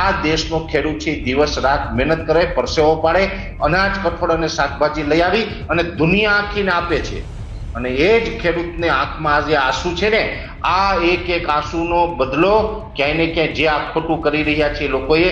આ દેશનો ખેડૂત છે દિવસ રાત મહેનત કરે, પરસેવો પાડે, અનાજ, કઠોળ અને શાકભાજી લઈ આવી અને દુનિયા આખીને આપે છે. અને એ જ ખેડૂતને આંખમાં આજે આંસુ છે ને, આ એક એક આંસુનો બદલો ક્યાંય ને ક્યાંય જે આ ખોટું કરી રહ્યા છે લોકોએ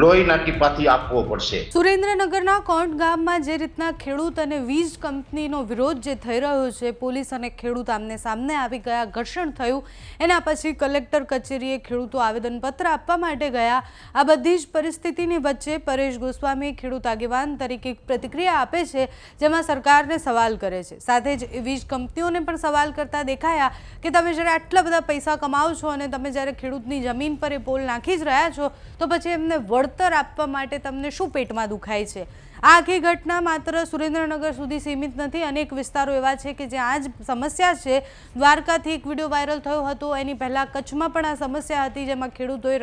લોહીના ટીપાથી આપવો પડશે. સુરેન્દ્રનગરના કોંટ ગામમાં જે રીતના ખેડૂત અને વીજ કંપનીનો વિરોધ જે થઈ રહ્યો છે, પોલીસ અને ખેડૂત આમને સામને આવી ગયા, ઘર્ષણ થયું, એના પછી કલેક્ટર કચેરીએ ખેડૂતો આવેદનપત્ર આપવા માટે ગયા. આ બધી જ પરિસ્થિતિની વચ્ચે પરેશ ગોસ્વામી ખેડૂત આગેવાન તરીકે એક પ્રતિક્રિયા આપે છે, જેમાં સરકારને સવાલ કરે છે. સાથે જ વીજ કંપનીઓને પણ સવાલ કરતા દેખાયા કે તમે જ્યારે આટલા બધા પૈસા કમાવો છો અને તમે જ્યારે ખેડૂતની જમીન પર એ પોલ નાખી જ રહ્યા છો, તો પછી એમને વળતર આપવા માટે તમને શું પેટમાં દુખાય છે? આ આખી ઘટના માત્ર સુરેન્દ્રનગર સુધી સીમિત નથી. અનેક વિસ્તારો એવા છે કે જ્યાં આ જ સમસ્યા છે. દ્વારકાથી એક વિડીયો વાયરલ થયો હતો, એની પહેલાં કચ્છમાં પણ આ સમસ્યા હતી, જેમાં ખેડૂતોએ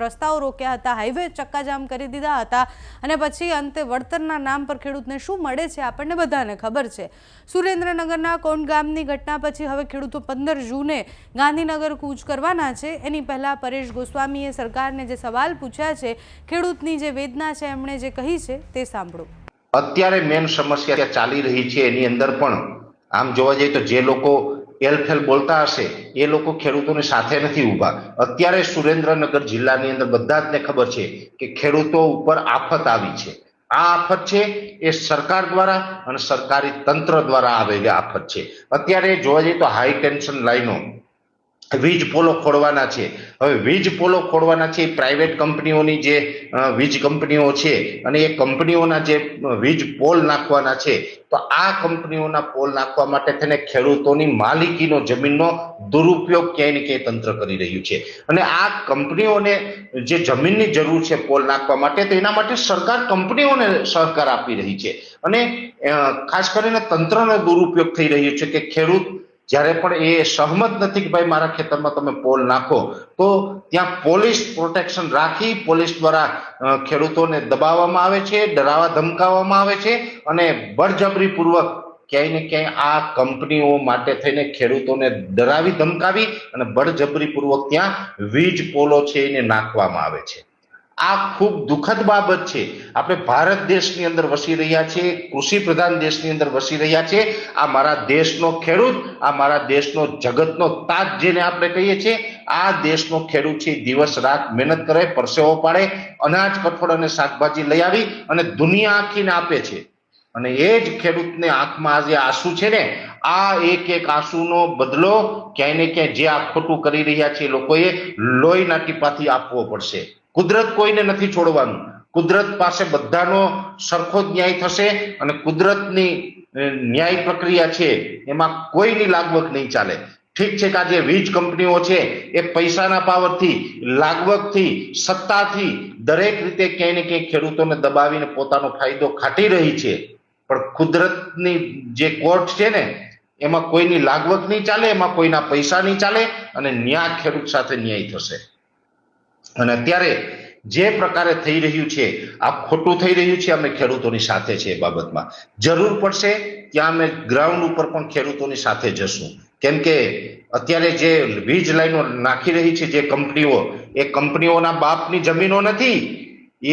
રસ્તાઓ રોક્યા હતા, હાઈવે ચક્કાજામ કરી દીધા હતા અને પછી અંતે વળતરના નામ પર ખેડૂતને શું મળે છે આપણને બધાને ખબર છે. સુરેન્દ્રનગરના કોંટ ગામની ઘટના પછી હવે ખેડૂતો 15 જૂને ગાંધીનગર કૂચ કરવાના છે. એની પહેલાં પરેશ ગોસ્વામીએ સરકારને જે સવાલ પૂછ્યા છે, ખેડૂતની જે વેદના છે, એમણે જે કહી છે તે સાંભળો. અત્યારે મેન સમસ્યા ચાલી રહી છે એની અંદર પણ આમ જોવા જઈએ તો જે લોકો એલફેલ બોલતા હશે એ લોકો ખેડૂતોની સાથે નથી ઊભા. અત્યારે સુરેન્દ્રનગર જિલ્લાની અંદર બધા જ ને ખબર છે કે ખેડૂતો ઉપર આફત આવી છે. આ આફત છે એ સરકાર દ્વારા અને સરકારી તંત્ર દ્વારા આવેલી આફત છે. અત્યારે જોવા જઈએ તો હાઈ ટેન્શન લાઈનો, વીજ પોલો ખોડવાના છે. હવે વીજ પોલો ખોડવાના છે એ પ્રાઇવેટ કંપનીઓની જે વીજ કંપનીઓ છે અને એ કંપનીઓના જે વીજ પોલ નાખવાના છે, તો આ કંપનીઓના પોલ નાખવા માટે થઈને ખેડૂતોની માલિકીનો જમીનનો દુરુપયોગ ક્યાંય ને ક્યાંય તંત્ર કરી રહ્યું છે. અને આ કંપનીઓને જે જમીનની જરૂર છે પોલ નાખવા માટે, તો એના માટે સરકાર કંપનીઓને સહકાર આપી રહી છે. અને ખાસ કરીને તંત્રનો દુરુપયોગ થઈ રહ્યો છે કે ખેડૂત જ્યારે પણ એ સહમત નથી કે ભાઈ મારા ખેતરમાં તમે પોલ નાખો, તો ત્યાં પોલીસ પ્રોટેક્શન રાખી પોલીસ દ્વારા ખેડૂતોને દબાવવામાં આવે છે, ડરાવવા ધમકાવવામાં આવે છે અને બળજબરીપૂર્વક ક્યાંય ને ક્યાંય આ કંપનીઓ માટે થઈને ખેડૂતોને ડરાવી ધમકાવી અને બળજબરીપૂર્વક ત્યાં વીજ પોલો છે એને નાખવામાં આવે છે. આ ખૂબ દુઃખદ બાબત છે. આપણે ભારત દેશની અંદર વસી રહ્યા છીએ, કૃષિ પ્રધાન દેશની અંદર વસી રહ્યા છીએ. આ મારા દેશનો ખેડૂત, આ મારા દેશનો જગતનો તાજ જેને આપણે કહીએ છીએ, આ દેશનો ખેડૂત છે દિવસ રાત મહેનત કરે, પરસેવો પાડે, અનાજ, કઠોળ અને શાકભાજી લઈ આવી અને દુનિયા આખીને આપે છે. અને એ જ ખેડૂતને આંખમાં આજે આંસુ છે ને, આ એક એક આંસુનો બદલો ક્યાંય ને ક્યાંય જે આ ખોટું કરી રહ્યા છે લોકોએ લોહીના ટીપાથી આપવો પડશે. કુદરત કોઈને નથી છોડવાનું. કુદરત પાસે બધાનો સરખો જ ન્યાય થશે અને કુદરતની ન્યાય પ્રક્રિયા છે એમાં કોઈની લાગવગ નહીં ચાલે. ઠીક છે કે આજે વીજ કંપનીઓ છે એ પૈસાના પાવરથી, લાગવગથી, સત્તાથી દરેક રીતે ક્યાંય ને ક્યાંય ખેડૂતોને દબાવીને પોતાનો ફાયદો ખાટી રહી છે, પણ કુદરતની જે કોર્ટ છે ને એમાં કોઈની લાગવગ નહીં ચાલે, એમાં કોઈના પૈસા નહીં ચાલે અને ન્યાય ખેડૂત સાથે ન્યાય થશે. અને અત્યારે જે પ્રકારે થઈ રહ્યું છે આ ખોટું થઈ રહ્યું છે. અમે ખેડૂતોની સાથે છે. એ બાબતમાં જરૂર પડશે ત્યાં અમે ગ્રાઉન્ડ ઉપર પણ ખેડૂતોની સાથે જશું. કેમ કે અત્યારે જે વીજ લાઈનો નાખી રહી છે જે કંપનીઓ, એ કંપનીઓના બાપની જમીનો નથી.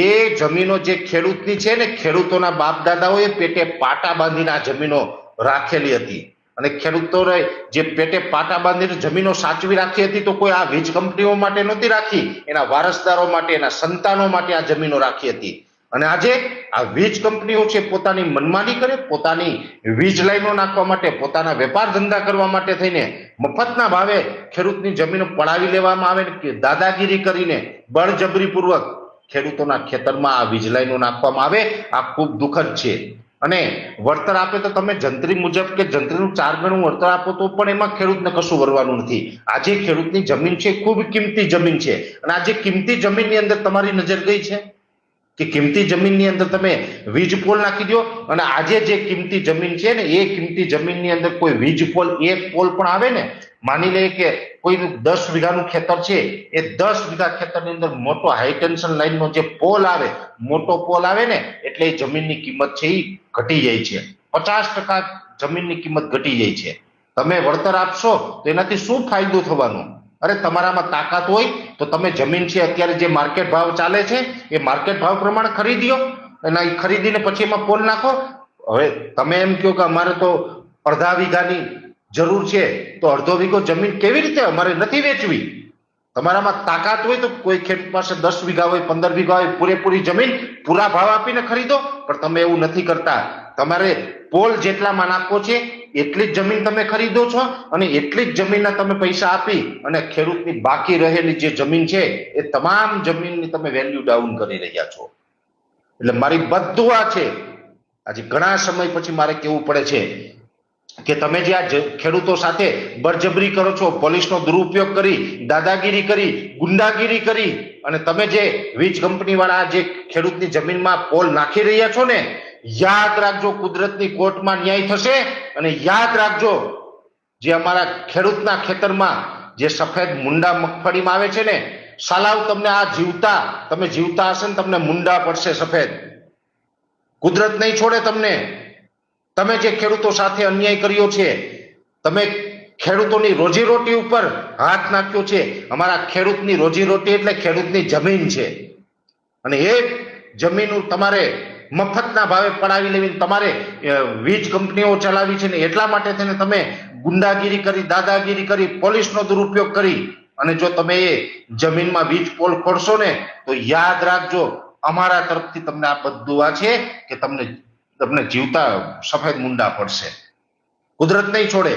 એ જમીનો જે ખેડૂતની છે ને, ખેડૂતોના બાપ દાદાઓએ પેટે પાટા બાંધીને આ જમીનો રાખેલી હતી અને ખેડૂતોએ જે પેટે પાટા બાંધીને જમીનો સાચવી રાખી હતી, તો કોઈ આ વીજ કંપનીઓ માટે નહોતી રાખી, એના વારસદારો માટે, એના સંતાનો માટે આ જમીનો રાખી હતી. અને આજે આ વીજ કંપનીઓ છે પોતાની મનમાની કરે, પોતાની વીજ લાઈનો નાખવા માટે, પોતાના વેપાર ધંધા કરવા માટે થઈને મફતના ભાવે ખેડૂતની જમીનો પડાવી લેવામાં આવે ને દાદાગીરી કરીને બળજબરીપૂર્વક ખેડૂતોના ખેતરમાં આ વીજ લાઈનો નાખવામાં આવે. આ ખૂબ દુઃખદ છે. અને વળતર આપે તો તમે જંત્રી મુજબ કે જંત્રીનું 4 ગણું વળતર આપો તો પણ એમાં ખેડૂતને કશું વરવાનું નથી. આજે ખેડૂતની જમીન છે ખૂબ કિંમતી જમીન છે. અને આજે કિંમતી જમીનની અંદર તમારી નજર ગઈ છે કે કિંમતી જમીનની અંદર તમે વીજ પોલ નાખી દો. અને આજે જે કિંમતી જમીન છે ને, એ કિંમતી જમીનની અંદર કોઈ વીજ પોલ, એક પોલ પણ આવે ને, માની લે કે કોઈનું 10 વીઘાનું ખેતર છે, એ 10 વીઘા ખેતરની અંદર મોટો હાઈ ટેન્શન લાઈનનો જે પોલ આવે, મોટો પોલ આવે ને, એટલે એ જમીનની કિંમત છે એ ઘટી જાય છે. 50% જમીનની કિંમત ઘટી જાય છે. તમે વળતર આપશો તો એનાથી શું ફાયદો થવાનો? અરે તમારામાં તાકાત હોય તો તમે જમીન છે અત્યારે જે માર્કેટ ભાવ ચાલે છે એ માર્કેટ ભાવ પ્રમાણે ખરીદ્યો અને એ ખરીદીને પછી એમાં પોલ નાખો. હવે તમે એમ કહો કે અમારે તો અડધા વીઘાની જરૂર છે, તો અડધો વીઘો જમીન કેવી રીતે અમારે નથી વેચવી? તમારામાં તાકાત હોય તો કોઈ ખેડૂત પાસે 10 વીઘા હોય, 15 વીઘા હોય, પૂરેપૂરી જમીન પૂરા ભાવ આપીને ખરીદો. પણ તમે એવું નથી કરતા. તમારે પોલ જેટલામાં નાખવો છે એટલી જ જમીન તમે ખરીદો છો અને એટલી જ જમીનના તમે પૈસા આપી અને ખેડૂતની બાકી રહેલી જે જમીન છે એ તમામ જમીનની તમે વેલ્યુ ડાઉન કરી રહ્યા છો. એટલે મારી બધું આ છે, આજે ઘણા સમય પછી મારે કહેવું પડે છે કે તમે જે આ ખેડૂતો સાથે બળજબરી કરો છો, પોલીસનો દુરુપયોગ કરી, દાદાગીરી કરી, ગુંડાગીરી કરી અને તમે જે વીજ કંપની વાળા જે ખેડૂતની જમીનમાં પોલ નાખી રહ્યા છો ને, યાદ રાખજો કુદરતની કોર્ટમાં ન્યાય થશે. અને યાદ રાખજો જે અમારા ખેડૂતના ખેતરમાં જે સફેદ મુંડા મગફળીમાં આવે છે ને, સાલાવ તમને આ જીવતા, તમે જીવતા હશે ને તમને મુંડા પડશે સફેદ. કુદરત નહીં છોડે તમને. તમે જે ખેડૂતો સાથે અન્યાય કર્યો છે, તમે ખેડૂતોની રોજીરોટી ઉપર હાથ નાખ્યો છે. અમારા ખેડૂતની રોજીરોટી એટલે ખેડૂતની જમીન છે અને એ જમીન તમારે મફતના ભાવે પડાવી લેવી, તમારે વીજ કંપનીઓ ચલાવી છે ને એટલા માટે થઈને તમે ગુંડાગીરી કરી, દાદાગીરી કરી, પોલીસનો દુરુપયોગ કરી અને જો તમે એ જમીનમાં વીજ પોલ ખોડશો ને તો યાદ રાખજો અમારા તરફથી તમને આ બધું આ છે કે તમને જીવતા સફેદ મુંડા પડશે. કુદરત નહીં છોડે.